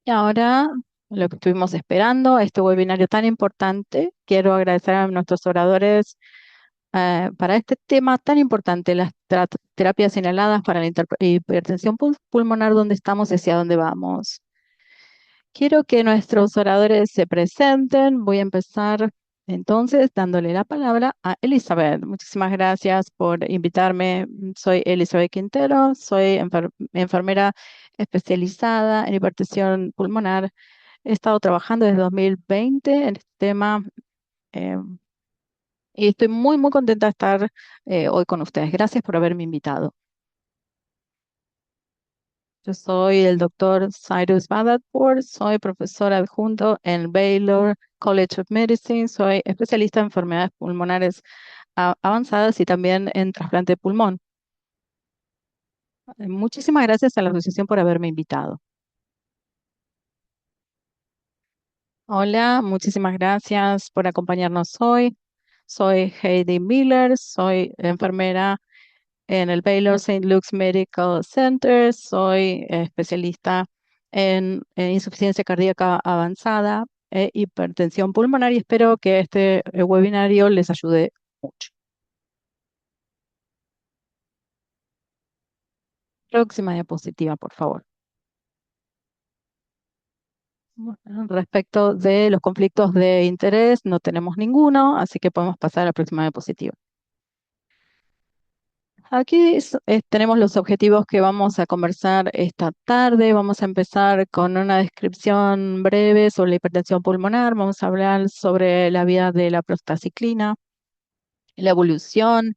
Y ahora, lo que estuvimos esperando, este webinario tan importante, quiero agradecer a nuestros oradores para este tema tan importante, las terapias inhaladas para la hipertensión pulmonar, dónde estamos y hacia dónde vamos. Quiero que nuestros oradores se presenten. Voy a empezar entonces dándole la palabra a Elizabeth. Muchísimas gracias por invitarme. Soy Elizabeth Quintero, soy enfermera especializada en hipertensión pulmonar. He estado trabajando desde 2020 en este tema eh, y estoy muy contenta de estar hoy con ustedes. Gracias por haberme invitado. Yo soy el doctor Cyrus Badadpur, soy profesor adjunto en Baylor College of Medicine, soy especialista en enfermedades pulmonares avanzadas y también en trasplante de pulmón. Muchísimas gracias a la asociación por haberme invitado. Hola, muchísimas gracias por acompañarnos hoy. Soy Heidi Miller, soy enfermera en el Baylor St. Luke's Medical Center. Soy especialista en insuficiencia cardíaca avanzada e hipertensión pulmonar y espero que este webinario les ayude mucho. Próxima diapositiva, por favor. Bueno, respecto de los conflictos de interés, no tenemos ninguno, así que podemos pasar a la próxima diapositiva. Aquí tenemos los objetivos que vamos a conversar esta tarde. Vamos a empezar con una descripción breve sobre la hipertensión pulmonar. Vamos a hablar sobre la vida de la prostaciclina, la evolución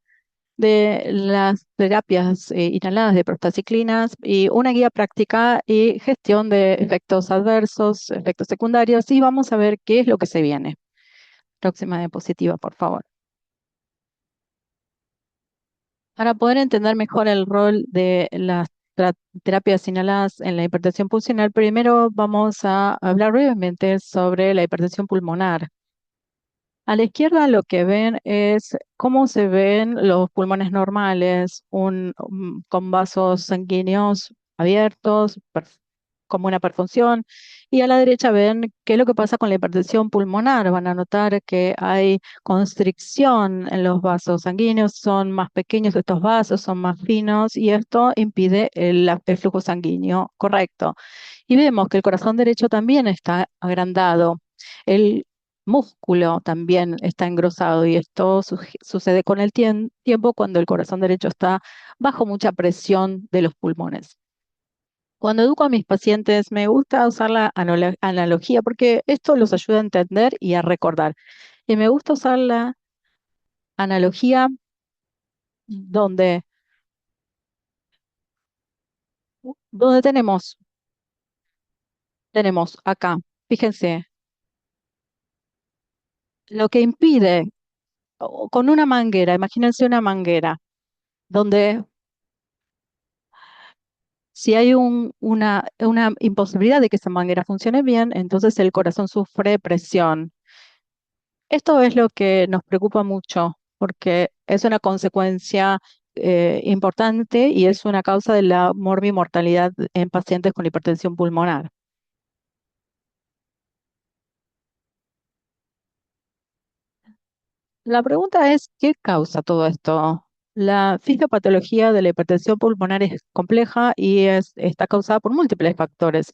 de las terapias inhaladas de prostaciclinas y una guía práctica y gestión de efectos adversos, efectos secundarios. Y vamos a ver qué es lo que se viene. Próxima diapositiva, por favor. Para poder entender mejor el rol de las terapias inhaladas en la hipertensión pulmonar, primero vamos a hablar brevemente sobre la hipertensión pulmonar. A la izquierda lo que ven es cómo se ven los pulmones normales, con vasos sanguíneos abiertos, como una perfunción. Y a la derecha ven qué es lo que pasa con la hipertensión pulmonar. Van a notar que hay constricción en los vasos sanguíneos, son más pequeños estos vasos, son más finos y esto impide el flujo sanguíneo correcto. Y vemos que el corazón derecho también está agrandado. El músculo también está engrosado y esto sucede con el tiempo cuando el corazón derecho está bajo mucha presión de los pulmones. Cuando educo a mis pacientes me gusta usar la analogía porque esto los ayuda a entender y a recordar. Y me gusta usar la analogía donde, donde tenemos acá, fíjense, lo que impide, con una manguera, imagínense una manguera, donde si hay una imposibilidad de que esa manguera funcione bien, entonces el corazón sufre presión. Esto es lo que nos preocupa mucho porque es una consecuencia importante y es una causa de la morbimortalidad en pacientes con hipertensión pulmonar. La pregunta es, ¿qué causa todo esto? La fisiopatología de la hipertensión pulmonar es compleja y está causada por múltiples factores.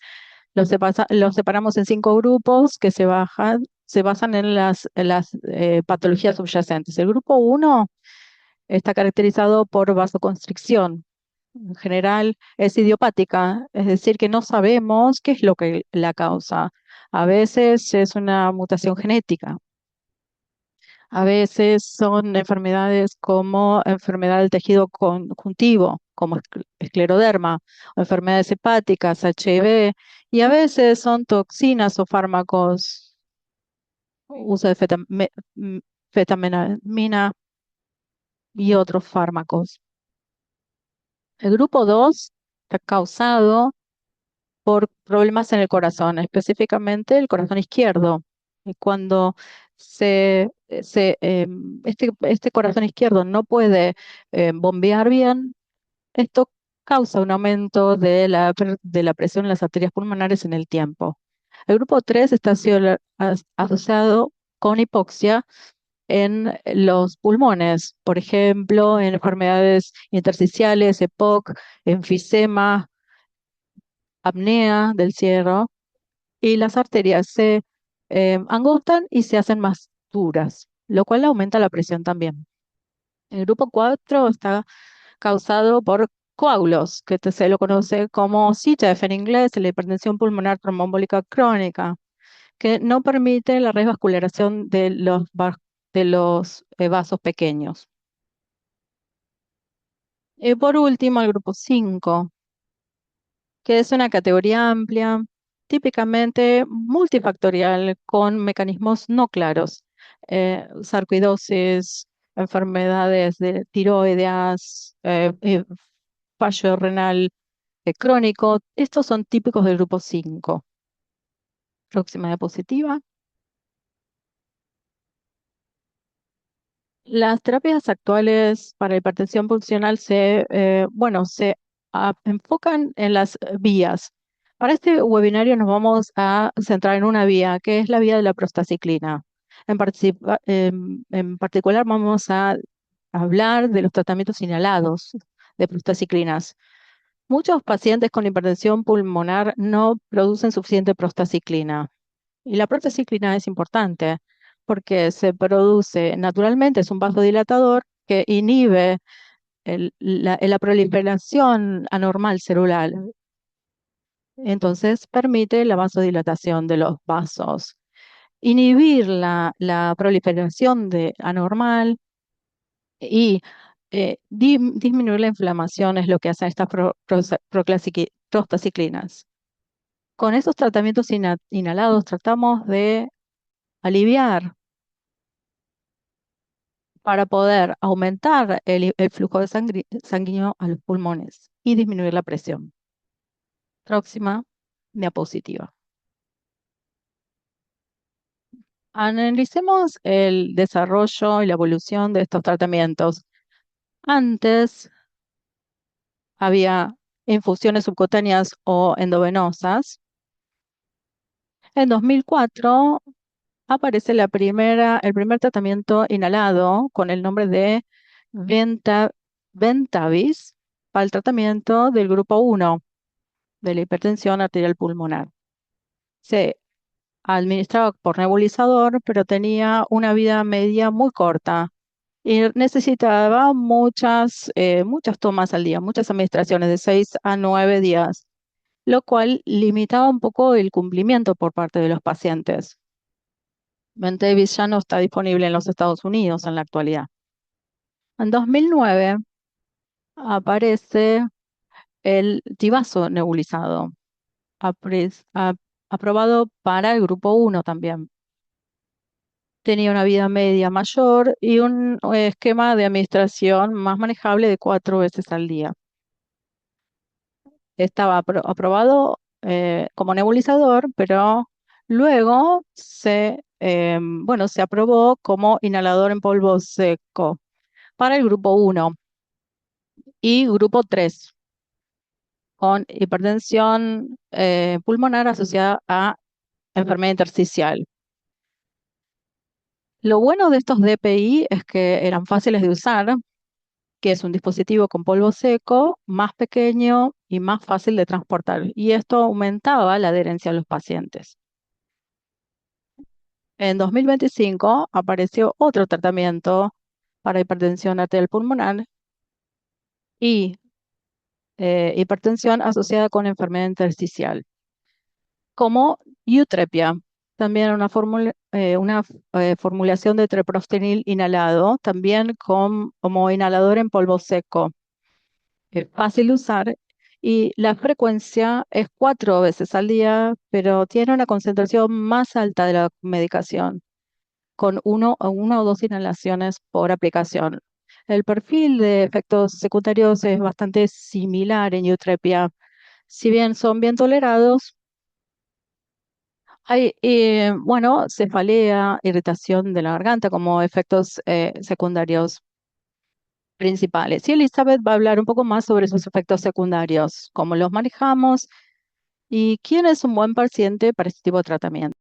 Los separamos en 5 grupos que se basan en las patologías subyacentes. El grupo uno está caracterizado por vasoconstricción. En general es idiopática, es decir, que no sabemos qué es lo que la causa. A veces es una mutación genética, a veces son enfermedades como enfermedad del tejido conjuntivo, como escleroderma, o enfermedades hepáticas, HIV, y a veces son toxinas o fármacos, uso de fetamina y otros fármacos. El grupo 2 está causado por problemas en el corazón, específicamente el corazón izquierdo. Y cuando este corazón izquierdo no puede bombear bien, esto causa un aumento de la presión en las arterias pulmonares en el tiempo. El grupo 3 está asociado con hipoxia en los pulmones, por ejemplo, en enfermedades intersticiales, EPOC, enfisema, apnea del cierre, y las arterias se angostan y se hacen más duras, lo cual aumenta la presión también. El grupo 4 está causado por coágulos, se lo conoce como CHF en inglés, la hipertensión pulmonar tromboembólica crónica, que no permite la revascularización de los vasos pequeños. Y por último, el grupo 5, que es una categoría amplia, típicamente multifactorial, con mecanismos no claros, sarcoidosis, enfermedades de tiroideas, fallo renal crónico. Estos son típicos del grupo 5. Próxima diapositiva. Las terapias actuales para hipertensión funcional se enfocan en las vías. Para este webinario nos vamos a centrar en una vía, que es la vía de la prostaciclina. En particular vamos a hablar de los tratamientos inhalados de prostaciclinas. Muchos pacientes con hipertensión pulmonar no producen suficiente prostaciclina. Y la prostaciclina es importante porque se produce naturalmente, es un vasodilatador que inhibe la proliferación anormal celular. Entonces permite la vasodilatación de los vasos. Inhibir la proliferación anormal y disminuir la inflamación es lo que hacen estas prostaciclinas. Con esos tratamientos inhalados tratamos de aliviar para poder aumentar el flujo de sanguíneo a los pulmones y disminuir la presión. Próxima diapositiva. Analicemos el desarrollo y la evolución de estos tratamientos. Antes había infusiones subcutáneas o endovenosas. En 2004 aparece el primer tratamiento inhalado con el nombre de Ventavis para el tratamiento del grupo 1 de la hipertensión arterial pulmonar. Se administraba por nebulizador, pero tenía una vida media muy corta y necesitaba muchas tomas al día, muchas administraciones de 6 a 9 días, lo cual limitaba un poco el cumplimiento por parte de los pacientes. Ventavis ya no está disponible en los Estados Unidos en la actualidad. En 2009 aparece el Tivazo nebulizado, aprobado para el grupo 1 también. Tenía una vida media mayor y un esquema de administración más manejable de 4 veces al día. Estaba aprobado como nebulizador, pero luego se aprobó como inhalador en polvo seco para el grupo 1 y grupo 3 con hipertensión pulmonar asociada a enfermedad intersticial. Lo bueno de estos DPI es que eran fáciles de usar, que es un dispositivo con polvo seco, más pequeño y más fácil de transportar, y esto aumentaba la adherencia a los pacientes. En 2025 apareció otro tratamiento para hipertensión arterial pulmonar y hipertensión asociada con enfermedad intersticial, como Yutrepia, también una formulación de treprostinil inhalado, también como inhalador en polvo seco. Es fácil de usar y la frecuencia es 4 veces al día, pero tiene una concentración más alta de la medicación, con una o dos inhalaciones por aplicación. El perfil de efectos secundarios es bastante similar en Yutrepia. Si bien son bien tolerados, hay, cefalea, irritación de la garganta como efectos secundarios. principales. Y Elizabeth va a hablar un poco más sobre sus efectos secundarios, cómo los manejamos y quién es un buen paciente para este tipo de tratamiento.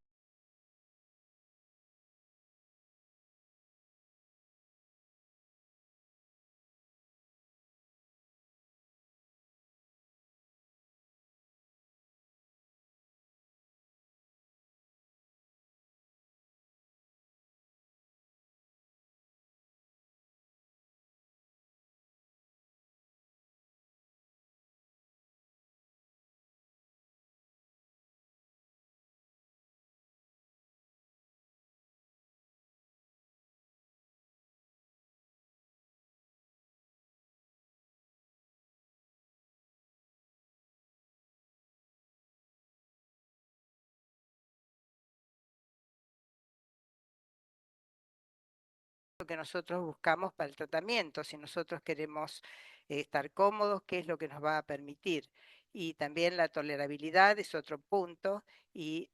Que nosotros buscamos para el tratamiento, si nosotros queremos estar cómodos, qué es lo que nos va a permitir. Y también la tolerabilidad es otro punto y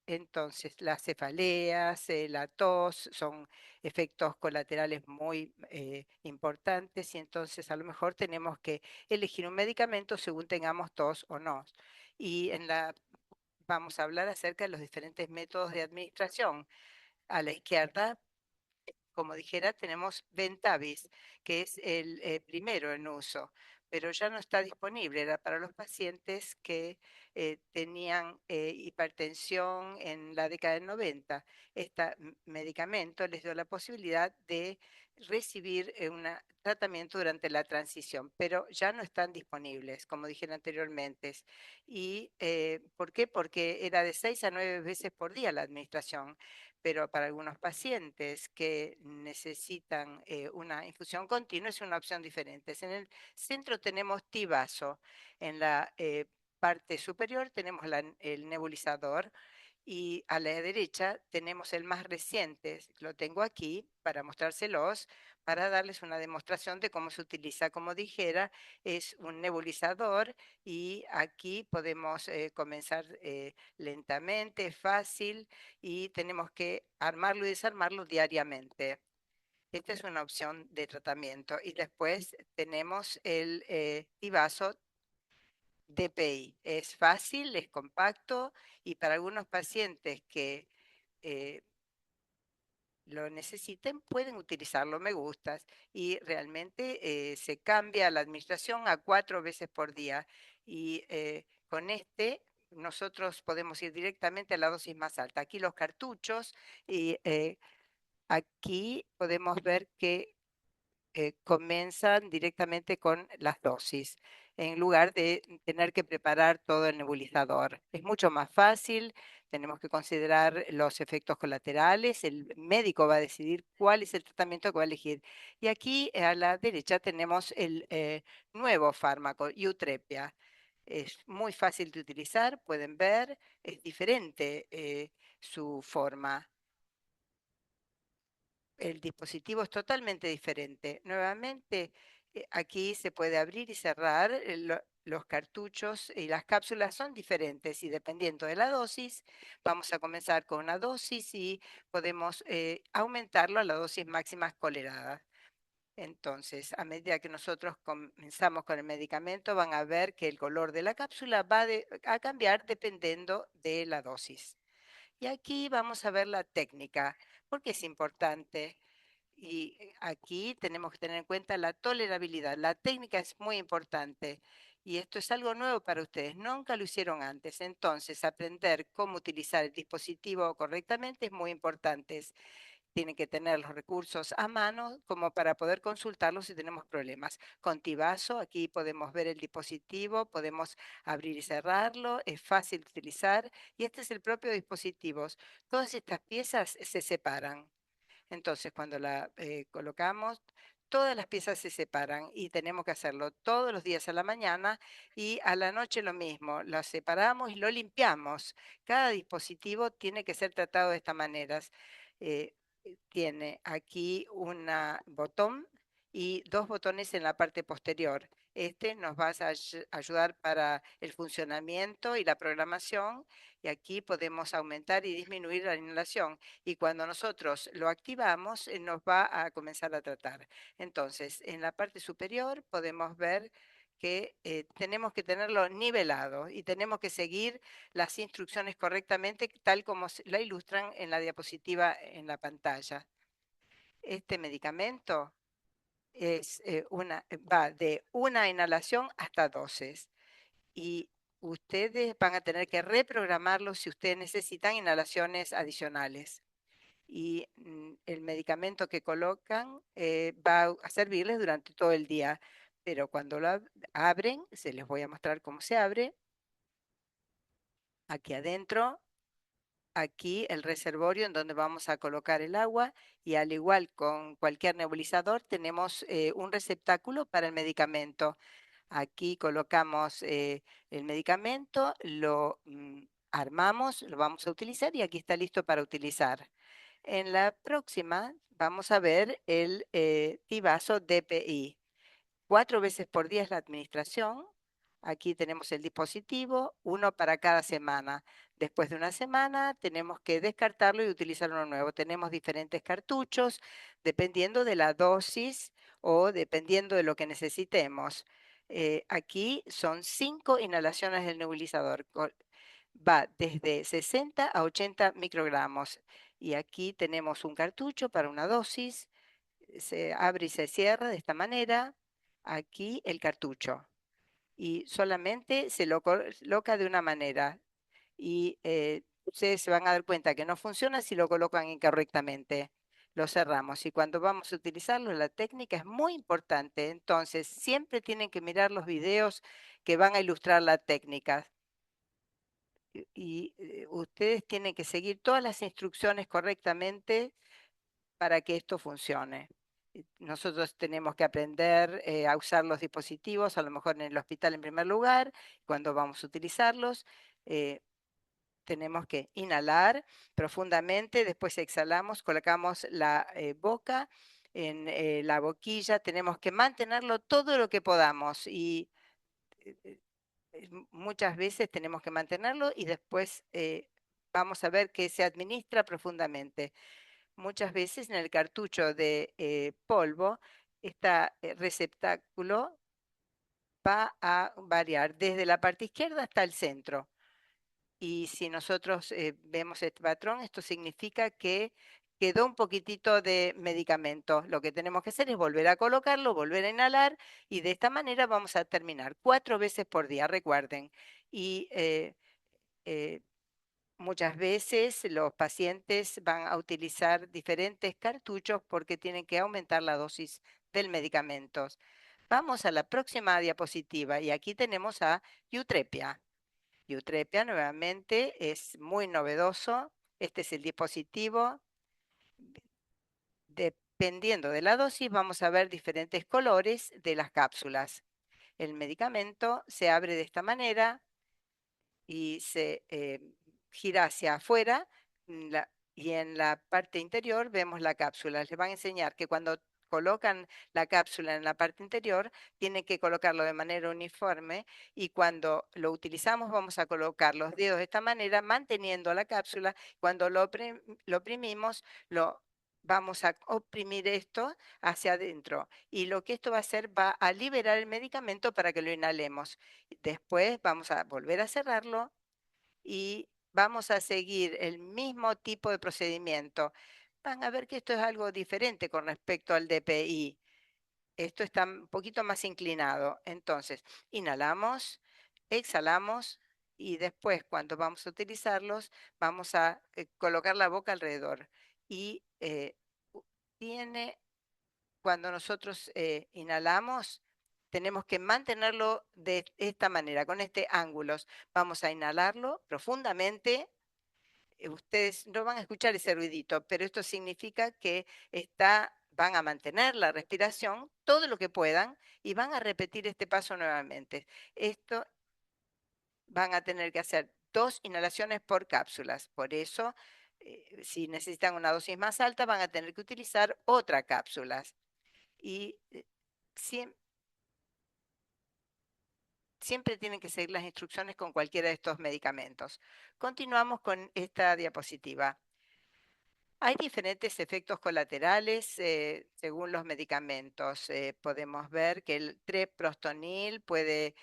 entonces las cefaleas, la tos son efectos colaterales muy importantes y entonces a lo mejor tenemos que elegir un medicamento según tengamos tos o no. Y vamos a hablar acerca de los diferentes métodos de administración. A la izquierda, como dijera, tenemos Ventavis, que es el primero en uso, pero ya no está disponible. Era para los pacientes que tenían hipertensión en la década del 90. Este medicamento les dio la posibilidad de recibir un tratamiento durante la transición, pero ya no están disponibles, como dije anteriormente. ¿Y por qué? Porque era de 6 a 9 veces por día la administración, pero para algunos pacientes que necesitan una infusión continua es una opción diferente. En el centro tenemos Tivaso, en la parte superior tenemos el nebulizador y a la derecha tenemos el más reciente. Lo tengo aquí para mostrárselos, para darles una demostración de cómo se utiliza. Como dijera, es un nebulizador y aquí podemos comenzar lentamente, fácil, y tenemos que armarlo y desarmarlo diariamente. Esta es una opción de tratamiento. Y después tenemos el Tivaso DPI. Es fácil, es compacto y para algunos pacientes que eh, lo necesiten pueden utilizarlo, me gustas, y realmente se cambia la administración a 4 veces por día y con este nosotros podemos ir directamente a la dosis más alta. Aquí los cartuchos y aquí podemos ver que comienzan directamente con las dosis, en lugar de tener que preparar todo el nebulizador. Es mucho más fácil, tenemos que considerar los efectos colaterales, el médico va a decidir cuál es el tratamiento que va a elegir. Y aquí a la derecha tenemos el nuevo fármaco, Eutrepia. Es muy fácil de utilizar, pueden ver, es diferente su forma. El dispositivo es totalmente diferente. Nuevamente, aquí se puede abrir y cerrar. Los cartuchos y las cápsulas son diferentes y dependiendo de la dosis, vamos a comenzar con una dosis y podemos aumentarlo a la dosis máxima tolerada. Entonces, a medida que nosotros comenzamos con el medicamento, van a ver que el color de la cápsula va a cambiar dependiendo de la dosis. Y aquí vamos a ver la técnica, porque es importante. Y aquí tenemos que tener en cuenta la tolerabilidad. La técnica es muy importante y esto es algo nuevo para ustedes. Nunca lo hicieron antes. Entonces, aprender cómo utilizar el dispositivo correctamente es muy importante. Tienen que tener los recursos a mano como para poder consultarlos si tenemos problemas. Con Tivaso, aquí podemos ver el dispositivo, podemos abrir y cerrarlo, es fácil de utilizar y este es el propio dispositivo. Todas estas piezas se separan. Entonces, cuando la colocamos, todas las piezas se separan y tenemos que hacerlo todos los días a la mañana y a la noche lo mismo. Lo separamos y lo limpiamos. Cada dispositivo tiene que ser tratado de esta manera. Eh, Tiene aquí un botón y dos botones en la parte posterior. Este nos va a ayudar para el funcionamiento y la programación, y aquí podemos aumentar y disminuir la inhalación. Y cuando nosotros lo activamos, nos va a comenzar a tratar. Entonces, en la parte superior podemos ver que tenemos que tenerlo nivelado y tenemos que seguir las instrucciones correctamente, tal como la ilustran en la diapositiva en la pantalla. Este medicamento va de una inhalación hasta 12 y ustedes van a tener que reprogramarlo si ustedes necesitan inhalaciones adicionales. Y el medicamento que colocan va a servirles durante todo el día, pero cuando lo abren, se les voy a mostrar cómo se abre. Aquí adentro, aquí el reservorio en donde vamos a colocar el agua, y al igual con cualquier nebulizador tenemos un receptáculo para el medicamento. Aquí colocamos el medicamento, lo armamos, lo vamos a utilizar y aquí está listo para utilizar. En la próxima vamos a ver el Tivaso DPI. 4 veces por día es la administración. Aquí tenemos el dispositivo, uno para cada semana. Después de una semana tenemos que descartarlo y utilizar uno nuevo. Tenemos diferentes cartuchos dependiendo de la dosis o dependiendo de lo que necesitemos. Aquí son 5 inhalaciones del nebulizador. Va desde 60 a 80 microgramos. Y aquí tenemos un cartucho para una dosis. Se abre y se cierra de esta manera. Aquí el cartucho. Y solamente se lo coloca de una manera. Y ustedes se van a dar cuenta que no funciona si lo colocan incorrectamente. Lo cerramos. Y cuando vamos a utilizarlo, la técnica es muy importante. Entonces, siempre tienen que mirar los videos que van a ilustrar la técnica. Y ustedes tienen que seguir todas las instrucciones correctamente para que esto funcione. Nosotros tenemos que aprender a usar los dispositivos, a lo mejor en el hospital en primer lugar, cuando vamos a utilizarlos. eh, Tenemos que inhalar profundamente, después exhalamos, colocamos la boca en la boquilla, tenemos que mantenerlo todo lo que podamos y eh, muchas veces tenemos que mantenerlo y después vamos a ver que se administra profundamente. Muchas veces en el cartucho de polvo, este receptáculo va a variar desde la parte izquierda hasta el centro. Y si nosotros vemos este patrón, esto significa que quedó un poquitito de medicamento. Lo que tenemos que hacer es volver a colocarlo, volver a inhalar y de esta manera vamos a terminar 4 veces por día, recuerden. Y eh, muchas veces los pacientes van a utilizar diferentes cartuchos porque tienen que aumentar la dosis del medicamento. Vamos a la próxima diapositiva y aquí tenemos a Yutrepia. Yutrepia nuevamente es muy novedoso. Este es el dispositivo. Dependiendo de la dosis, vamos a ver diferentes colores de las cápsulas. El medicamento se abre de esta manera y se gira hacia afuera y en la parte interior vemos la cápsula. Les van a enseñar que cuando colocan la cápsula en la parte interior, tienen que colocarlo de manera uniforme y cuando lo utilizamos vamos a colocar los dedos de esta manera, manteniendo la cápsula. Cuando lo oprimimos, lo vamos a oprimir esto hacia adentro y lo que esto va a hacer va a liberar el medicamento para que lo inhalemos. Después vamos a volver a cerrarlo y vamos a seguir el mismo tipo de procedimiento. Van a ver que esto es algo diferente con respecto al DPI. Esto está un poquito más inclinado. Entonces, inhalamos, exhalamos y después cuando vamos a utilizarlos, vamos a colocar la boca alrededor. Y tiene cuando nosotros inhalamos, tenemos que mantenerlo de esta manera, con este ángulo. Vamos a inhalarlo profundamente. Ustedes no van a escuchar ese ruidito, pero esto significa que van a mantener la respiración todo lo que puedan y van a repetir este paso nuevamente. Esto van a tener que hacer 2 inhalaciones por cápsulas. Por eso, si necesitan una dosis más alta, van a tener que utilizar otra cápsula. Y siempre tienen que seguir las instrucciones con cualquiera de estos medicamentos. Continuamos con esta diapositiva. Hay diferentes efectos colaterales según los medicamentos. Podemos ver que el treprostonil puede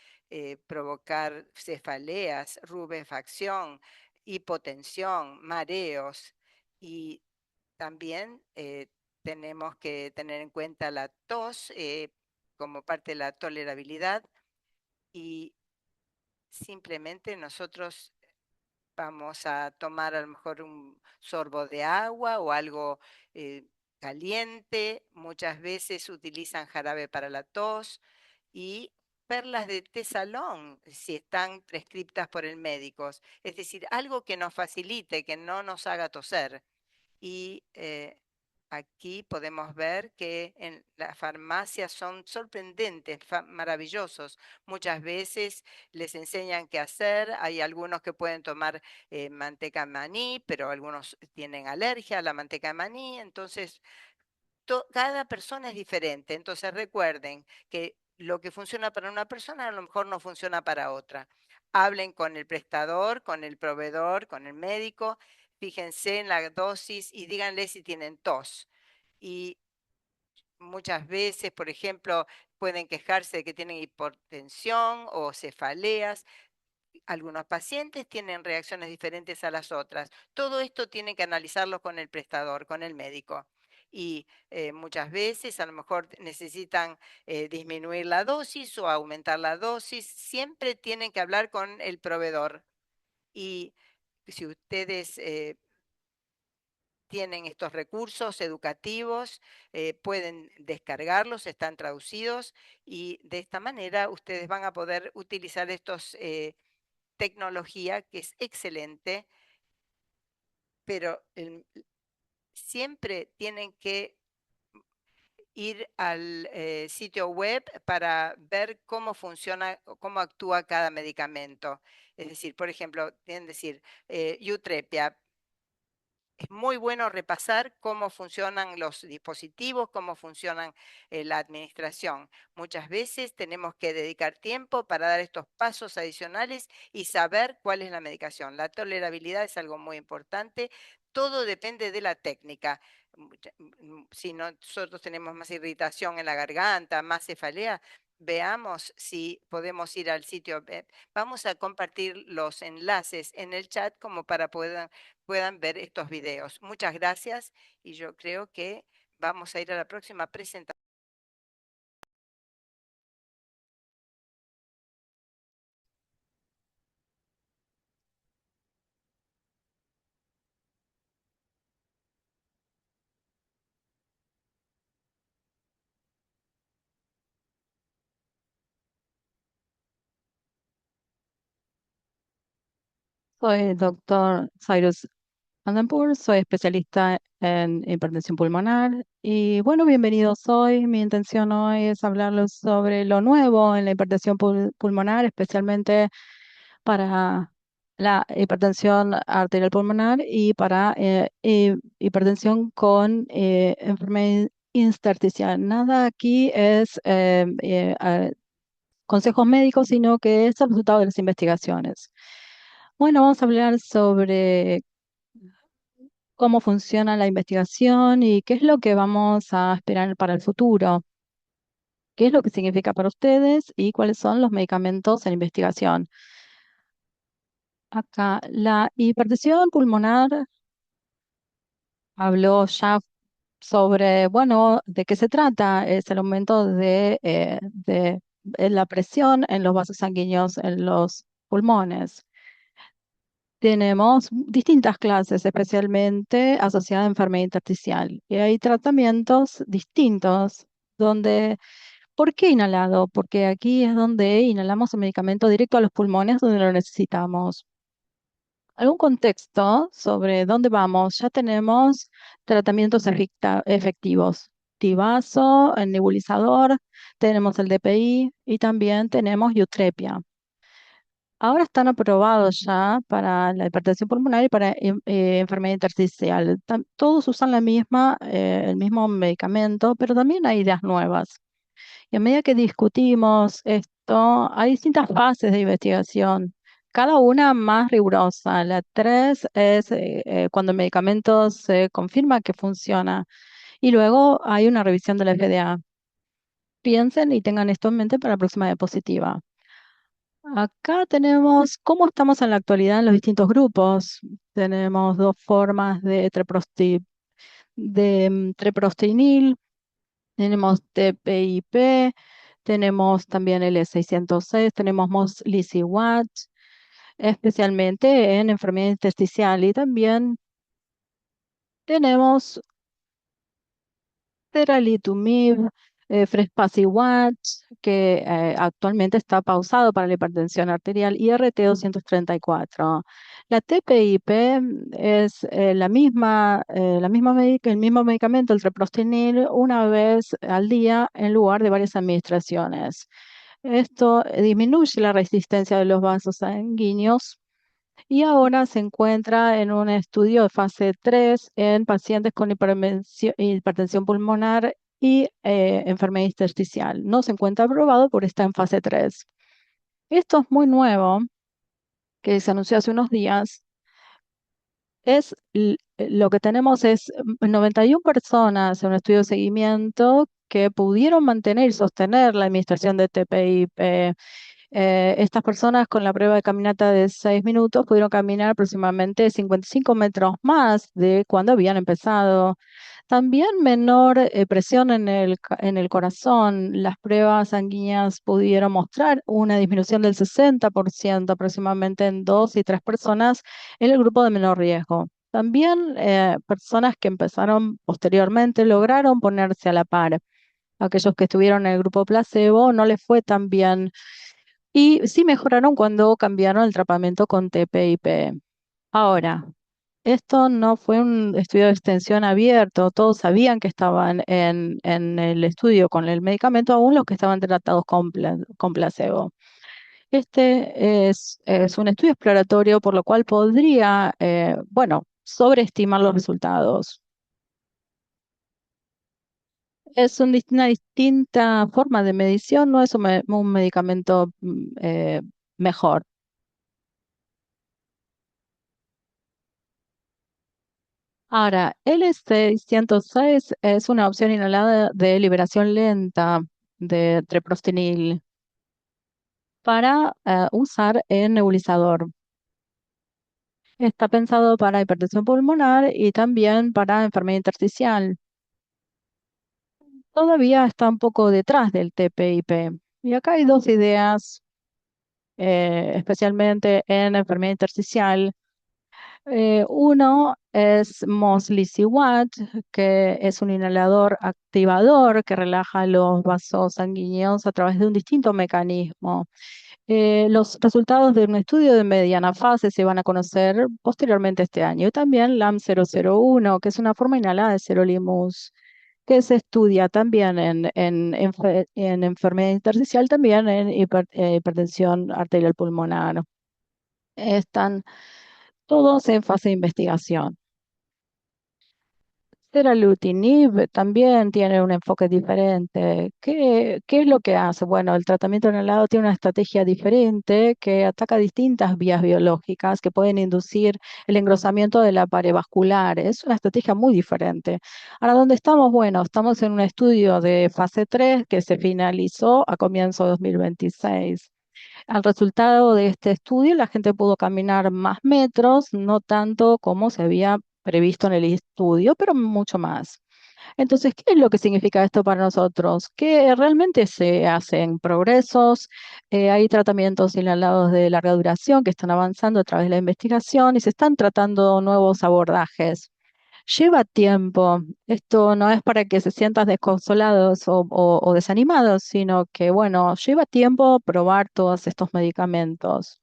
provocar cefaleas, rubefacción, hipotensión, mareos y también tenemos que tener en cuenta la tos como parte de la tolerabilidad y simplemente nosotros vamos a tomar a lo mejor un sorbo de agua o algo eh, caliente. Muchas veces utilizan jarabe para la tos y perlas de té salón si están prescriptas por el médico. Es decir, algo que nos facilite, que no nos haga toser. Y aquí podemos ver que en las farmacias son sorprendentes, maravillosos. Muchas veces les enseñan qué hacer. Hay algunos que pueden tomar manteca de maní, pero algunos tienen alergia a la manteca de maní. Entonces, cada persona es diferente. Entonces, recuerden que lo que funciona para una persona a lo mejor no funciona para otra. Hablen con el prestador, con el proveedor, con el médico. Fíjense en la dosis y díganle si tienen tos. Y muchas veces, por ejemplo, pueden quejarse de que tienen hipotensión o cefaleas. Algunos pacientes tienen reacciones diferentes a las otras. Todo esto tiene que analizarlo con el prestador, con el médico. Y muchas veces a lo mejor necesitan disminuir la dosis o aumentar la dosis. Siempre tienen que hablar con el proveedor. Y si ustedes tienen estos recursos educativos, pueden descargarlos, están traducidos y de esta manera ustedes van a poder utilizar estos tecnología que es excelente, pero siempre tienen que ir al sitio web para ver cómo funciona, cómo actúa cada medicamento. Es decir, por ejemplo, tienen que decir Eutrepia. Es muy bueno repasar cómo funcionan los dispositivos, cómo funcionan la administración. Muchas veces tenemos que dedicar tiempo para dar estos pasos adicionales y saber cuál es la medicación. La tolerabilidad es algo muy importante. Todo depende de la técnica. Si nosotros tenemos más irritación en la garganta, más cefalea, veamos si podemos ir al sitio web. Vamos a compartir los enlaces en el chat como para puedan ver estos videos. Muchas gracias y yo creo que vamos a ir a la próxima presentación. Soy el doctor Cyrus Vandenpoel, soy especialista en hipertensión pulmonar y bueno, bienvenidos hoy. Mi intención hoy es hablarles sobre lo nuevo en la hipertensión pulmonar, especialmente para la hipertensión arterial pulmonar y para hipertensión con enfermedad intersticial. Nada aquí es consejos médicos, sino que es el resultado de las investigaciones. Bueno, vamos a hablar sobre cómo funciona la investigación y qué es lo que vamos a esperar para el futuro, qué es lo que significa para ustedes y cuáles son los medicamentos en investigación. Acá, la hipertensión pulmonar habló ya sobre, bueno, de qué se trata. Es el aumento de la presión en los vasos sanguíneos en los pulmones. Tenemos distintas clases, especialmente asociadas a enfermedad intersticial. Y hay tratamientos distintos donde, ¿por qué inhalado? Porque aquí es donde inhalamos el medicamento directo a los pulmones donde lo necesitamos. ¿Algún contexto sobre dónde vamos? Ya tenemos tratamientos efectivos. Tivazo, el nebulizador, tenemos el DPI y también tenemos Yutrepia. Ahora están aprobados ya para la hipertensión pulmonar y para enfermedad intersticial. Todos usan el mismo medicamento, pero también hay ideas nuevas. Y a medida que discutimos esto, esto, hay distintas fases de investigación, cada una más rigurosa. La 3 es cuando el medicamento se confirma que funciona y luego hay una revisión de la FDA. Piensen y tengan esto en mente para la próxima diapositiva. Acá tenemos cómo estamos en la actualidad en los distintos grupos. Tenemos dos formas de treprostinil, tenemos TPIP, tenemos también el E606, tenemos mosliciguat, especialmente en enfermedad intersticial, y también tenemos Teralitumib, Frespasiwatch, que actualmente está pausado para la hipertensión arterial, y RT-234. La TPIP es el mismo medicamento, el treprostinil, una vez al día en lugar de varias administraciones. Esto disminuye la resistencia de los vasos sanguíneos y ahora se encuentra en un estudio de fase 3 en pacientes con hipertensión pulmonar y enfermedad intersticial. No se encuentra aprobado, pero está en fase 3. Esto es muy nuevo, que se anunció hace unos días. Lo que tenemos es 91 personas en un estudio de seguimiento que pudieron mantener y sostener la administración de TPIP. Estas personas con la prueba de caminata de 6 minutos pudieron caminar aproximadamente 55 metros más de cuando habían empezado. También menor presión en el corazón. Las pruebas sanguíneas pudieron mostrar una disminución del 60% aproximadamente en 2 y 3 personas en el grupo de menor riesgo. También personas que empezaron posteriormente lograron ponerse a la par. Aquellos que estuvieron en el grupo placebo no les fue tan bien y sí mejoraron cuando cambiaron el tratamiento con TPIP. Ahora, esto no fue un estudio de extensión abierto, todos sabían que estaban en el estudio con el medicamento, aún los que estaban tratados con placebo. Este es un estudio exploratorio, por lo cual podría, bueno, sobreestimar los resultados. Es una distinta forma de medición, no es un medicamento mejor. Ahora, L606 es una opción inhalada de liberación lenta de treprostinil para usar en nebulizador. Está pensado para hipertensión pulmonar y también para enfermedad intersticial. Todavía está un poco detrás del TPIP. Y acá hay dos ideas, especialmente en enfermedad intersticial. Uno es Mosliciguat, que es un inhalador activador que relaja los vasos sanguíneos a través de un distinto mecanismo. Los resultados de un estudio de mediana fase se van a conocer posteriormente este año. Y también LAM001, que es una forma inhalada de sirolimus, que se estudia también en enfermedad intersticial, también en hipertensión arterial pulmonar. Están todos en fase de investigación. Seralutinib también tiene un enfoque diferente. ¿Qué es lo que hace? Bueno, el tratamiento en el lado tiene una estrategia diferente que ataca distintas vías biológicas que pueden inducir el engrosamiento de la pared vascular. Es una estrategia muy diferente. Ahora, ¿dónde estamos? Bueno, estamos en un estudio de fase 3 que se finalizó a comienzo de 2026. Al resultado de este estudio, la gente pudo caminar más metros, no tanto como se había previsto en el estudio, pero mucho más. Entonces, ¿qué es lo que significa esto para nosotros? Que realmente se hacen progresos, hay tratamientos inhalados de larga duración que están avanzando a través de la investigación y se están tratando nuevos abordajes. Lleva tiempo. Esto no es para que se sientan desconsolados o desanimados, sino que, bueno, lleva tiempo probar todos estos medicamentos.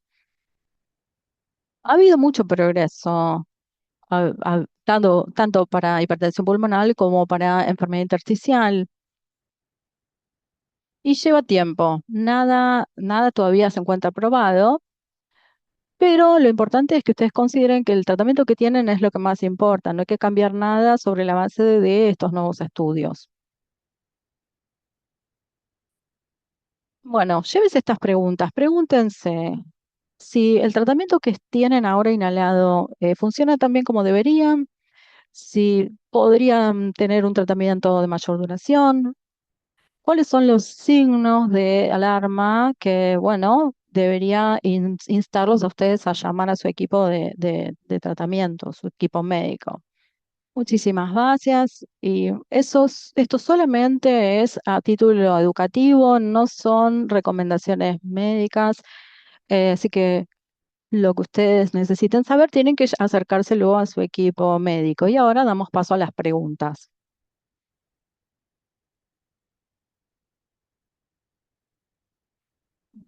Ha habido mucho progreso, tanto para hipertensión pulmonar como para enfermedad intersticial, y lleva tiempo. Nada todavía se encuentra probado, pero lo importante es que ustedes consideren que el tratamiento que tienen es lo que más importa. No hay que cambiar nada sobre la base de estos nuevos estudios. Bueno, llévese estas preguntas. Pregúntense si el tratamiento que tienen ahora inhalado funciona tan bien como deberían, si podrían tener un tratamiento de mayor duración, cuáles son los signos de alarma que, bueno, debería instarlos a ustedes a llamar a su equipo de tratamiento, su equipo médico. Muchísimas gracias. Y esto solamente es a título educativo, no son recomendaciones médicas. Así que lo que ustedes necesiten saber tienen que acercarse luego a su equipo médico. Y ahora damos paso a las preguntas.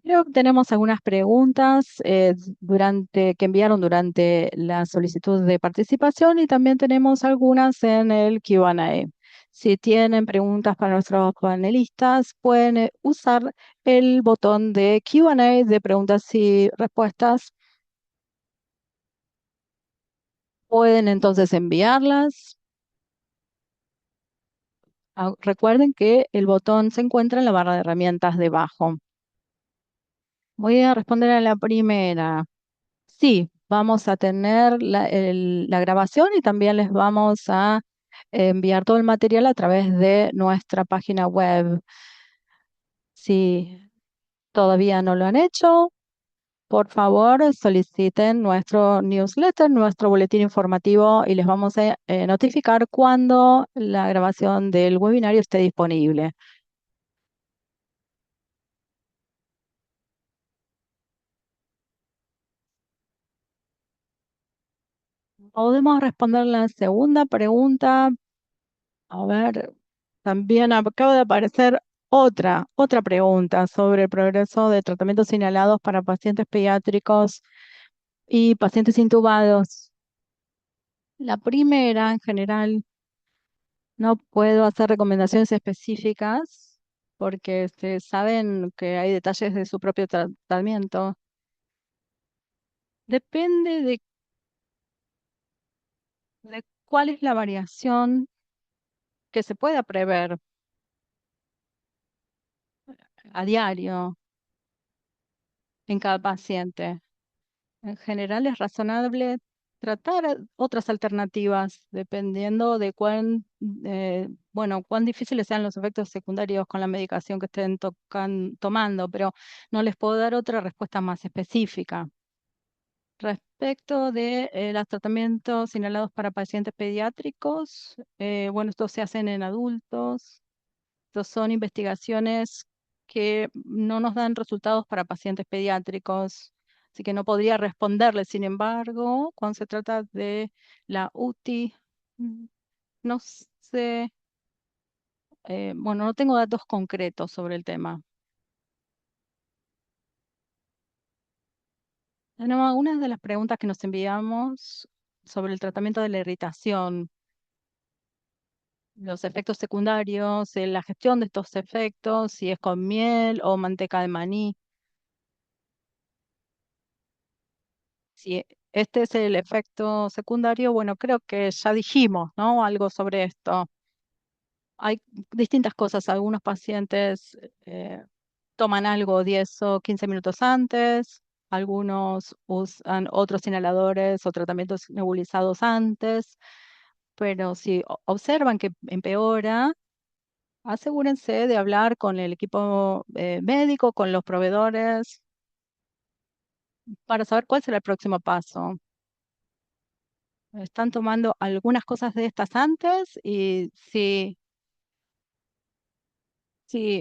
Creo que tenemos algunas preguntas que enviaron durante la solicitud de participación y también tenemos algunas en el Q&A. Si tienen preguntas para nuestros panelistas, pueden usar el botón de Q&A de preguntas y respuestas. Pueden entonces enviarlas. Recuerden que el botón se encuentra en la barra de herramientas debajo. Voy a responder a la primera. Sí, vamos a tener la grabación y también les vamos a enviar todo el material a través de nuestra página web. Si todavía no lo han hecho, por favor soliciten nuestro newsletter, nuestro boletín informativo y les vamos a notificar cuando la grabación del webinario esté disponible. Podemos responder la segunda pregunta. A ver, también acaba de aparecer otra pregunta sobre el progreso de tratamientos inhalados para pacientes pediátricos y pacientes intubados. La primera, en general, no puedo hacer recomendaciones específicas porque se saben que hay detalles de su propio tratamiento. Depende de cuál es la variación que se pueda prever a diario en cada paciente. En general es razonable tratar otras alternativas dependiendo de cuán difíciles sean los efectos secundarios con la medicación que estén tomando, pero no les puedo dar otra respuesta más específica. Respecto de los tratamientos inhalados para pacientes pediátricos, bueno, estos se hacen en adultos. Estos son investigaciones que no nos dan resultados para pacientes pediátricos, así que no podría responderle. Sin embargo, cuando se trata de la UTI, mm, no sé, bueno, no tengo datos concretos sobre el tema. Bueno, una de las preguntas que nos enviamos sobre el tratamiento de la irritación, los efectos secundarios, la gestión de estos efectos, si es con miel o manteca de maní. Si este es el efecto secundario, bueno, creo que ya dijimos, ¿no? Algo sobre esto. Hay distintas cosas. Algunos pacientes toman algo 10 o 15 minutos antes, algunos usan otros inhaladores o tratamientos nebulizados antes, pero si observan que empeora, asegúrense de hablar con el equipo médico, con los proveedores, para saber cuál será el próximo paso. Están tomando algunas cosas de estas antes y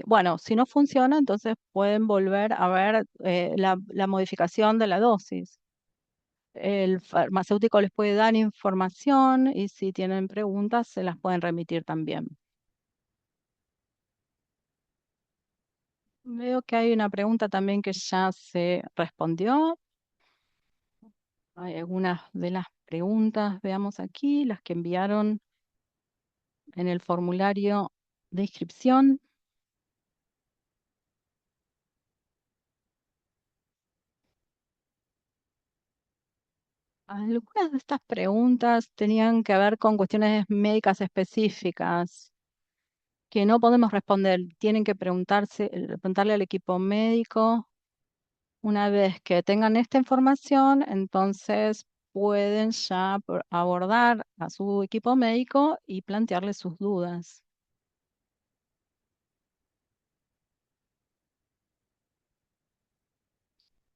bueno, si no funciona, entonces pueden volver a ver la modificación de la dosis. El farmacéutico les puede dar información y si tienen preguntas, se las pueden remitir también. Veo que hay una pregunta también que ya se respondió. Hay algunas de las preguntas, veamos aquí, las que enviaron en el formulario de inscripción. Algunas de estas preguntas tenían que ver con cuestiones médicas específicas. que no podemos responder. Tienen que preguntarle al equipo médico. Una vez que tengan esta información, entonces pueden ya abordar a su equipo médico y plantearle sus dudas.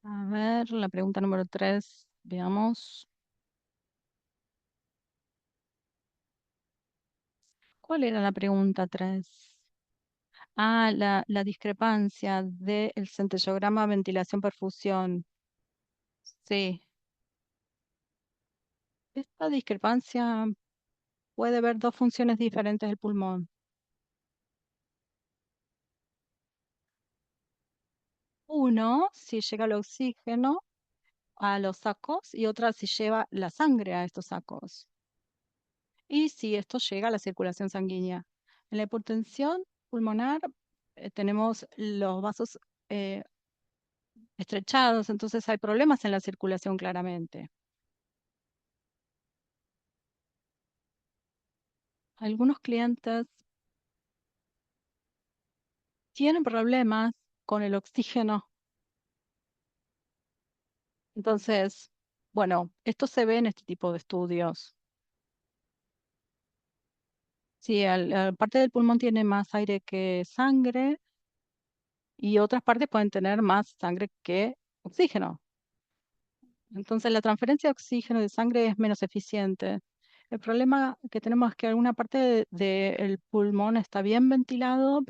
A ver, la pregunta número 3, veamos. ¿Cuál era la pregunta 3? Ah, la discrepancia del centellograma ventilación-perfusión. Sí, esta discrepancia puede ver dos funciones diferentes del pulmón. Uno, si llega el oxígeno a los sacos y otra si lleva la sangre a estos sacos. Y si esto llega a la circulación sanguínea. En la hipertensión pulmonar tenemos los vasos eh, estrechados, entonces hay problemas en la circulación claramente. Algunos clientes tienen problemas con el oxígeno. Entonces, bueno, esto se ve en este tipo de estudios. Sí, parte del pulmón tiene más aire que sangre y otras partes pueden tener más sangre que oxígeno. Entonces, la transferencia de oxígeno de sangre es menos eficiente. El problema que tenemos es que alguna parte del pulmón está bien ventilado,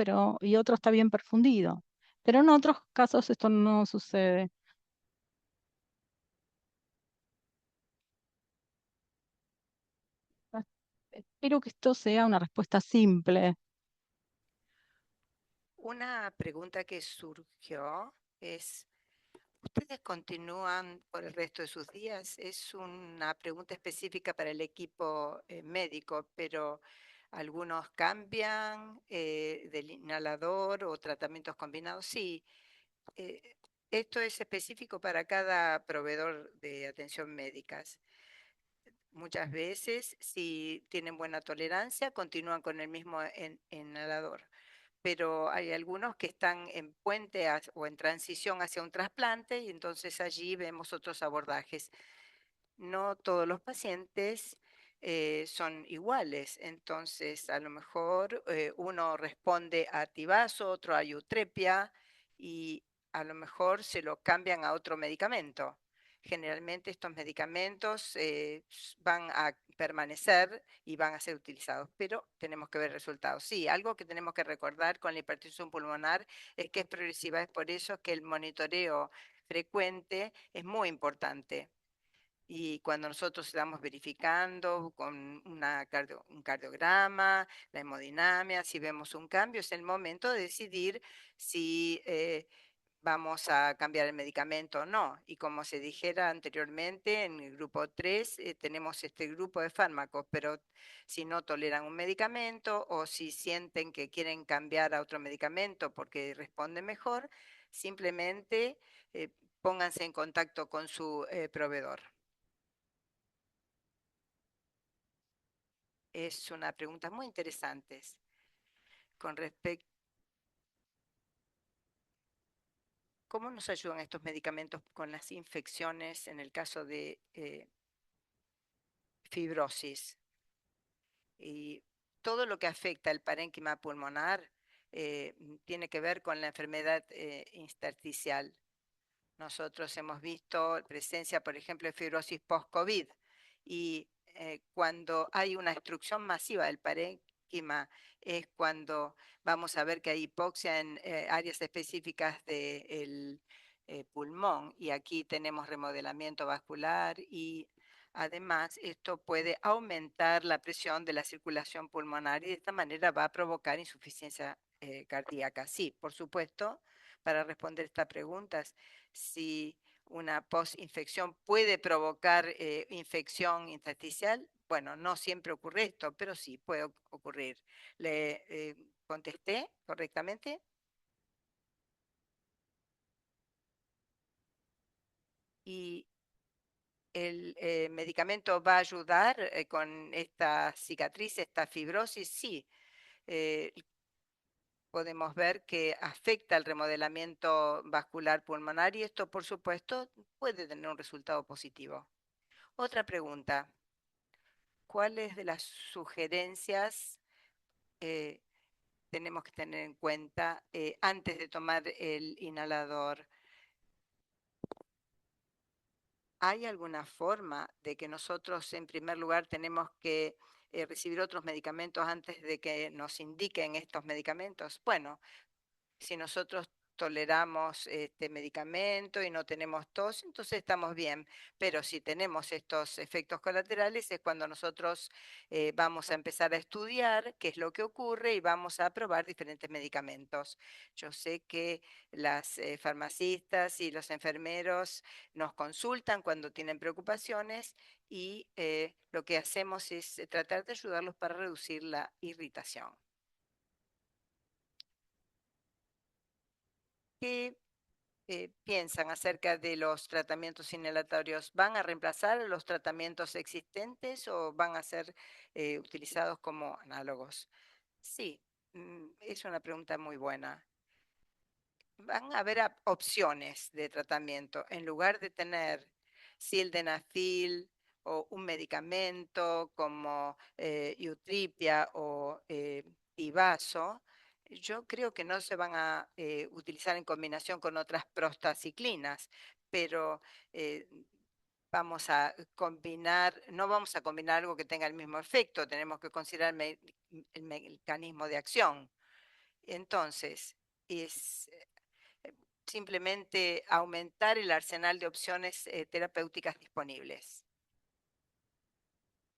y otro está bien perfundido. Pero en otros casos esto no sucede. Ah, Espero que esto sea una respuesta simple. Una pregunta que surgió es, ¿ustedes continúan por el resto de sus días? Es una pregunta específica para el equipo médico, pero algunos cambian del inhalador o tratamientos combinados. Sí, eh, esto es específico para cada proveedor de atención médica. Muchas veces, si tienen buena tolerancia, continúan con el mismo inhalador, pero hay algunos que están en puente o en transición hacia un trasplante y entonces allí vemos otros abordajes. No todos los pacientes son iguales, entonces a lo mejor uno responde a tibazo, otro a eutrepia y a lo mejor se lo cambian a otro medicamento. Generalmente estos medicamentos van a permanecer y van a ser utilizados, pero tenemos que ver resultados. Sí, algo que tenemos que recordar con la hipertensión pulmonar es que es progresiva, es por eso que el monitoreo frecuente es muy importante. Y cuando nosotros estamos verificando con un cardiograma, la hemodinamia, si vemos un cambio, es el momento de decidir si vamos a cambiar el medicamento o no. Y como se dijera anteriormente, en el grupo 3 tenemos este grupo de fármacos, pero si no toleran un medicamento o si sienten que quieren cambiar a otro medicamento porque responde mejor, simplemente pónganse en contacto con su proveedor. Es una pregunta muy interesante con respecto cómo nos ayudan estos medicamentos con las infecciones en el caso de fibrosis. Y todo lo que afecta el parénquima pulmonar tiene que ver con la enfermedad intersticial. Nosotros hemos visto presencia, por ejemplo, de fibrosis post-COVID y cuando hay una destrucción masiva del parénquima es cuando vamos a ver que hay hipoxia en áreas específicas del pulmón y aquí tenemos remodelamiento vascular y además esto puede aumentar la presión de la circulación pulmonar y de esta manera va a provocar insuficiencia cardíaca. Sí, por supuesto, para responder estas preguntas si una postinfección puede provocar infección intersticial. Bueno, no siempre ocurre esto, pero sí puede ocurrir. ¿Le contesté correctamente? Y el medicamento va a ayudar con esta cicatriz, esta fibrosis, sí. podemos ver que afecta el remodelamiento vascular pulmonar y esto, por supuesto, puede tener un resultado positivo. Otra pregunta, ¿cuáles de las sugerencias eh, tenemos que tener en cuenta antes de tomar el inhalador? ¿Hay alguna forma de que nosotros, en primer lugar, tenemos que recibir otros medicamentos antes de que nos indiquen estos medicamentos? Bueno, si nosotros toleramos este medicamento y no tenemos tos, entonces estamos bien. Pero si tenemos estos efectos colaterales es cuando nosotros vamos a empezar a estudiar qué es lo que ocurre y vamos a probar diferentes medicamentos. Yo sé que las farmacistas y los enfermeros nos consultan cuando tienen preocupaciones y lo que hacemos es tratar de ayudarlos para reducir la irritación. ¿Qué piensan acerca de los tratamientos inhalatorios? ¿Van a reemplazar los tratamientos existentes o van a ser utilizados como análogos? Sí, es una pregunta muy buena. Van a haber opciones de tratamiento. En lugar de tener sildenafil o un medicamento como Yutripia o Ivaso, yo creo que no se van a utilizar en combinación con otras prostaciclinas, pero eh, vamos a combinar, no vamos a combinar algo que tenga el mismo efecto, tenemos que considerar el mecanismo de acción. Entonces, es simplemente aumentar el arsenal de opciones terapéuticas disponibles.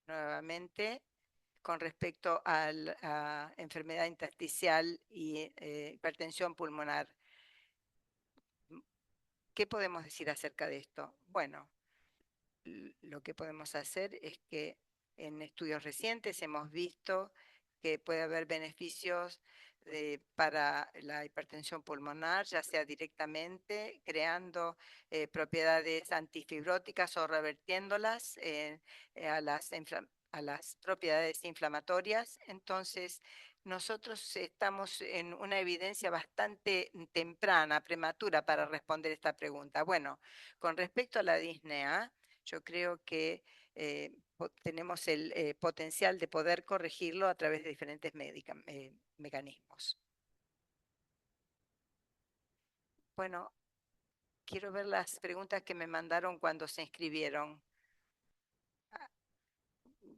Nuevamente, con respecto a la enfermedad intersticial y hipertensión pulmonar, ¿qué podemos decir acerca de esto? Bueno, lo que podemos hacer es que en estudios recientes hemos visto que puede haber beneficios para la hipertensión pulmonar, ya sea directamente creando propiedades antifibróticas o revertiéndolas a las propiedades inflamatorias. Entonces, nosotros estamos en una evidencia bastante temprana, prematura para responder esta pregunta. Bueno, con respecto a la disnea, yo creo que tenemos el potencial de poder corregirlo a través de diferentes mecanismos. Bueno, quiero ver las preguntas que me mandaron cuando se inscribieron. Ah,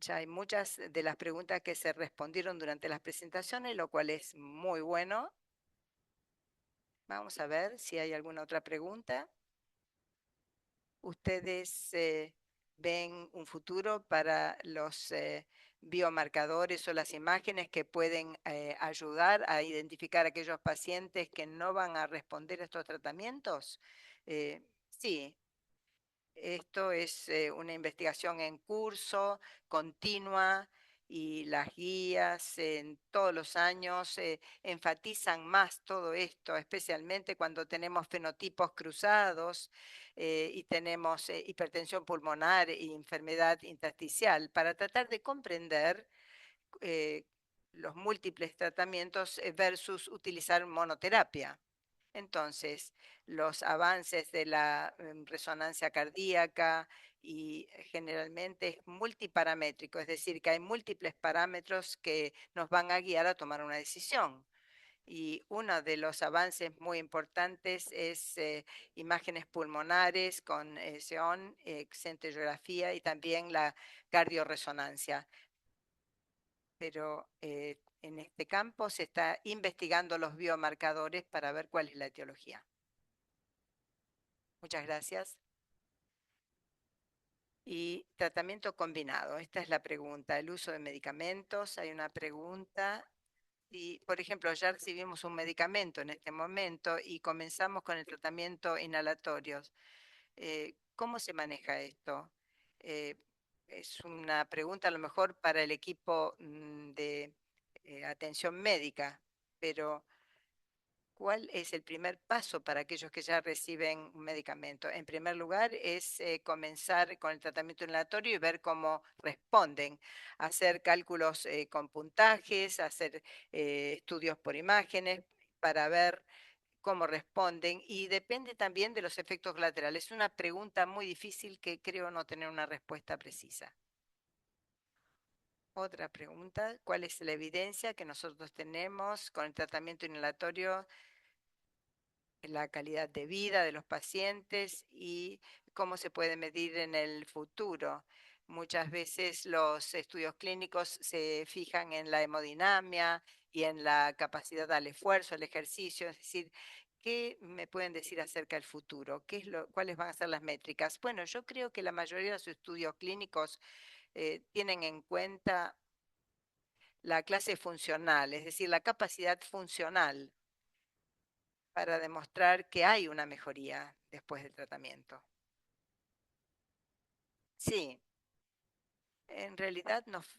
ya hay muchas de las preguntas que se respondieron durante las presentaciones, lo cual es muy bueno. Vamos a ver si hay alguna otra pregunta. ¿Ustedes ven un futuro para los biomarcadores o las imágenes que pueden ayudar a identificar a aquellos pacientes que no van a responder a estos tratamientos? Sí, esto es una investigación en curso, continua, y las guías en todos los años enfatizan más todo esto, especialmente cuando tenemos fenotipos cruzados y tenemos hipertensión pulmonar y enfermedad intersticial, para tratar de comprender eh, los múltiples tratamientos versus utilizar monoterapia. Entonces, los avances de la resonancia cardíaca y generalmente es multiparamétrico, es decir, que hay múltiples parámetros que nos van a guiar a tomar una decisión. Y uno de los avances muy importantes es imágenes pulmonares con SEON, centellografía y también la cardioresonancia. Pero en este campo se está investigando los biomarcadores para ver cuál es la etiología. Muchas gracias. Y tratamiento combinado, esta es la pregunta. El uso de medicamentos, hay una pregunta. Y, por ejemplo, ya recibimos un medicamento en este momento y comenzamos con el tratamiento inhalatorio. ¿Cómo se maneja esto? Eh, es una pregunta a lo mejor para el equipo de atención médica, pero ¿Cuál es el primer paso para aquellos que ya reciben un medicamento? En primer lugar, es comenzar con el tratamiento inhalatorio y ver cómo responden, hacer cálculos con puntajes, hacer estudios por imágenes para ver cómo responden y depende también de los efectos colaterales. Es una pregunta muy difícil que creo no tener una respuesta precisa. Otra pregunta, ¿cuál es la evidencia que nosotros tenemos con el tratamiento inhalatorio, la calidad de vida de los pacientes y cómo se puede medir en el futuro? Muchas veces los estudios clínicos se fijan en la hemodinamia y en la capacidad al esfuerzo, al ejercicio, es decir, ¿qué me pueden decir acerca del futuro? ¿Cuáles van a ser las métricas? Bueno, yo creo que la mayoría de los estudios clínicos tienen en cuenta la clase funcional, es decir, la capacidad funcional para demostrar que hay una mejoría después del tratamiento. Sí, en realidad nos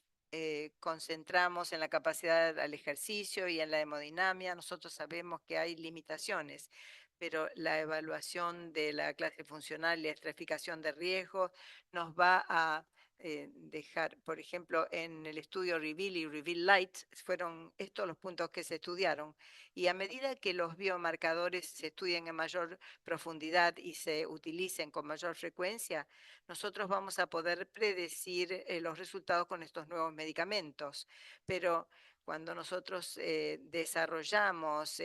concentramos en la capacidad al ejercicio y en la hemodinamia. Nosotros sabemos que hay limitaciones, pero la evaluación de la clase funcional y la estratificación de riesgos nos va a dejar, por ejemplo, en el estudio REVEAL y REVEAL Lite, fueron estos los puntos que se estudiaron. Y a medida que los biomarcadores se estudien en mayor profundidad y se utilicen con mayor frecuencia, nosotros vamos a poder predecir los resultados con estos nuevos medicamentos. Pero cuando nosotros desarrollamos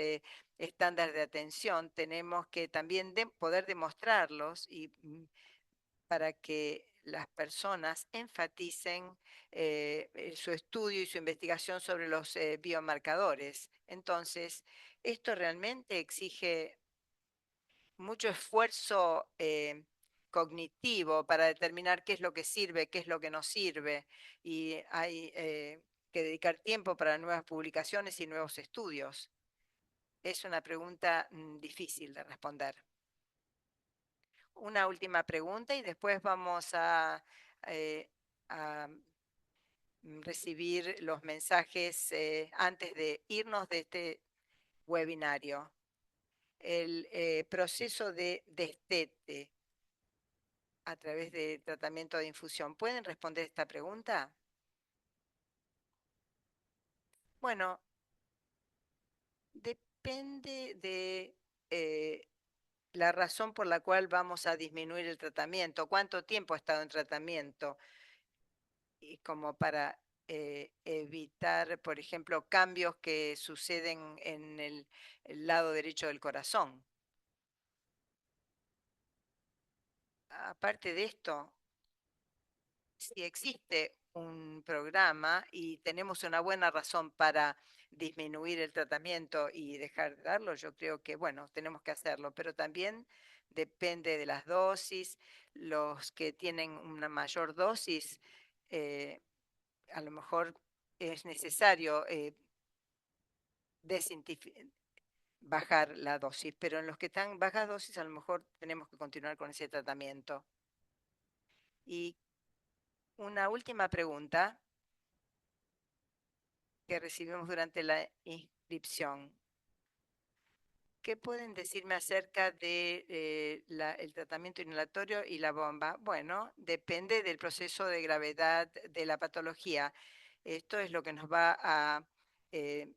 estándares de atención, tenemos que también poder demostrarlos y para que las personas enfaticen su estudio y su investigación sobre los biomarcadores. Entonces, esto realmente exige mucho esfuerzo cognitivo para determinar qué es lo que sirve, qué es lo que no sirve, y hay que dedicar tiempo para nuevas publicaciones y nuevos estudios. Es una pregunta difícil de responder. Una última pregunta y después vamos a recibir los mensajes antes de irnos de este webinario. El proceso de destete a través de tratamiento de infusión. ¿Pueden responder esta pregunta? Bueno, depende de la razón por la cual vamos a disminuir el tratamiento, cuánto tiempo ha estado en tratamiento, y como para evitar, por ejemplo, cambios que suceden en el lado derecho del corazón. Aparte de esto, si existe un programa y tenemos una buena razón para disminuir el tratamiento y dejar de darlo, yo creo que, bueno, tenemos que hacerlo, pero también depende de las dosis. Los que tienen una mayor dosis, eh, a lo mejor es necesario bajar la dosis, pero en los que están bajas dosis, a lo mejor tenemos que continuar con ese tratamiento. Y una última pregunta que recibimos durante la inscripción. ¿Qué pueden decirme acerca de el tratamiento inhalatorio y la bomba? Bueno, depende del proceso de gravedad de la patología. Esto es lo que nos va a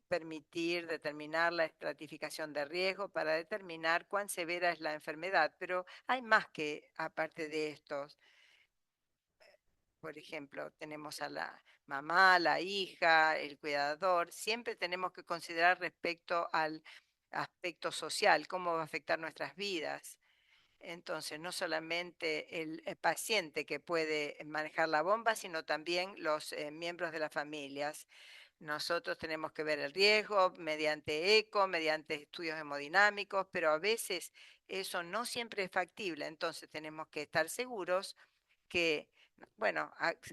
permitir determinar la estratificación de riesgo para determinar cuán severa es la enfermedad. Pero hay más que aparte de estos. Por ejemplo, tenemos a la mamá, la hija, el cuidador. Siempre tenemos que considerar respecto al aspecto social, cómo va a afectar nuestras vidas. Entonces, no solamente el paciente que puede manejar la bomba, sino también los miembros de las familias. Nosotros tenemos que ver el riesgo mediante eco, mediante estudios hemodinámicos, pero a veces eso no siempre es factible. Entonces, tenemos que estar seguros que, bueno,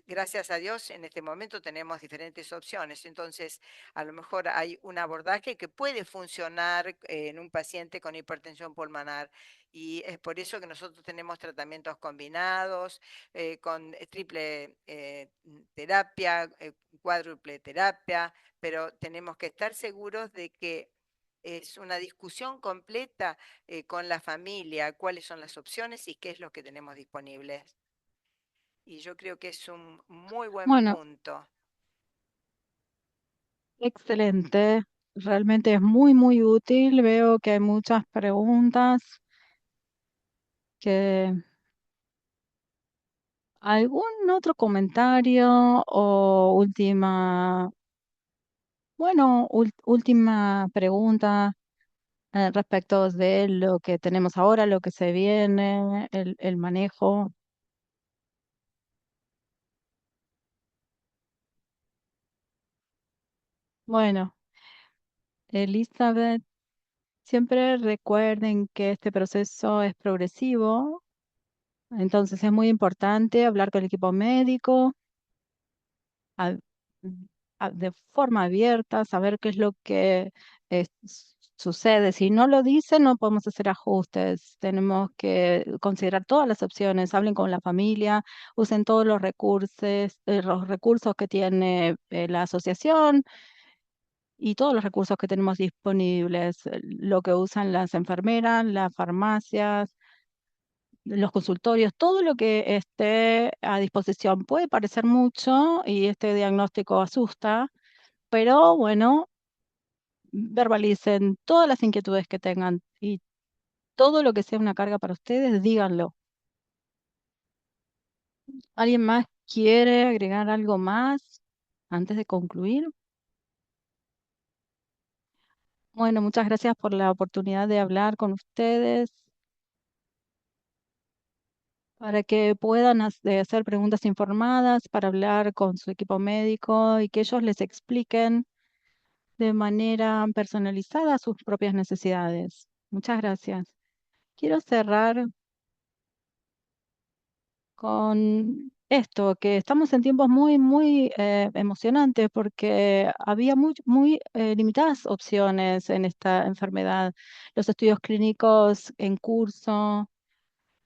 gracias a Dios en este momento tenemos diferentes opciones. Entonces, a lo mejor hay un abordaje que puede funcionar en un paciente con hipertensión pulmonar y es por eso que nosotros tenemos tratamientos combinados con triple terapia, cuádruple terapia, pero tenemos que estar seguros de que es una discusión completa con la familia, cuáles son las opciones y qué es lo que tenemos disponible. Y yo creo que es un muy buen Bueno, punto. excelente. Realmente es muy, muy útil. Veo que hay muchas preguntas. Que ¿Algún otro comentario o última pregunta respecto de lo que tenemos ahora, lo que se viene, el manejo? Bueno, Elizabeth, siempre recuerden que este proceso es progresivo, entonces es muy importante hablar con el equipo médico a- de forma abierta, saber qué es lo que sucede. Si no lo dice, no podemos hacer ajustes. Tenemos que considerar todas las opciones. Hablen con la familia, usen todos los recursos que tiene la asociación y todos los recursos que tenemos disponibles, lo que usan las enfermeras, las farmacias, los consultorios, todo lo que esté a disposición. Puede parecer mucho y este diagnóstico asusta, pero bueno, verbalicen todas las inquietudes que tengan y todo lo que sea una carga para ustedes, díganlo. ¿Alguien más quiere agregar algo más antes de concluir? Bueno, muchas gracias por la oportunidad de hablar con ustedes para que puedan hacer preguntas informadas, para hablar con su equipo médico y que ellos les expliquen de manera personalizada sus propias necesidades. Muchas gracias. Quiero cerrar con esto, que estamos en tiempos muy, muy emocionantes porque había muy limitadas opciones en esta enfermedad. Los estudios clínicos en curso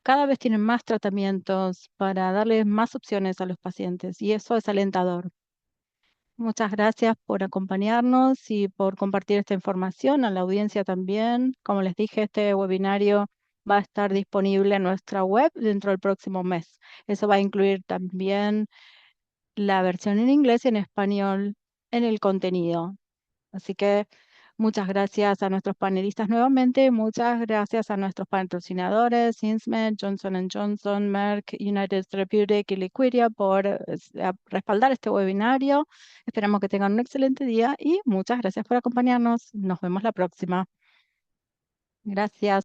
cada vez tienen más tratamientos para darles más opciones a los pacientes y eso es alentador. Muchas gracias por acompañarnos y por compartir esta información a la audiencia también. Como les dije, este webinario va a estar disponible en nuestra web dentro del próximo mes. Eso va a incluir también la versión en inglés y en español en el contenido. Así que muchas gracias a nuestros panelistas nuevamente, muchas gracias a nuestros patrocinadores, Insmed, Johnson Johnson, Merck, United Therapeutics y Liquidia por respaldar este webinario. Esperamos que tengan un excelente día y muchas gracias por acompañarnos. Nos vemos la próxima. Gracias.